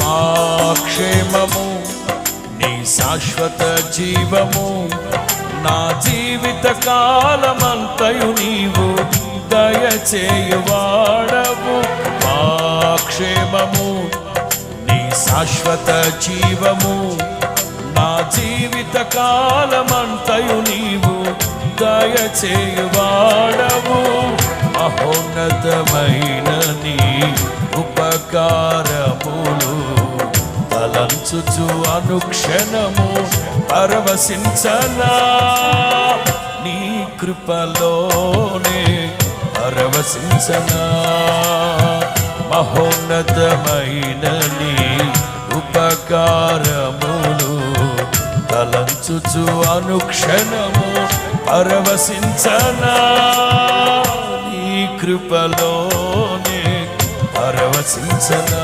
మా క్షేమము నీ శాశ్వత జీవము నా జీవిత కాలమంతయు నీవు దయచేయువాడవు మా క్షేమము నీ శాశ్వత జీవము నా జీవిత కాలమంతయు నీవు దయచేయువాడవు మహోన్నతమైన నీ ఉపకారములు తలంచుచు అనుక్షణము పరవశించనా నీ కృపలోనే పరవశించనా మహోన్నతమైన నీ ఉపకారములు తలంచుచు అనుక్షణము పరవశించనా నీ కృపలోనే పరవశించనా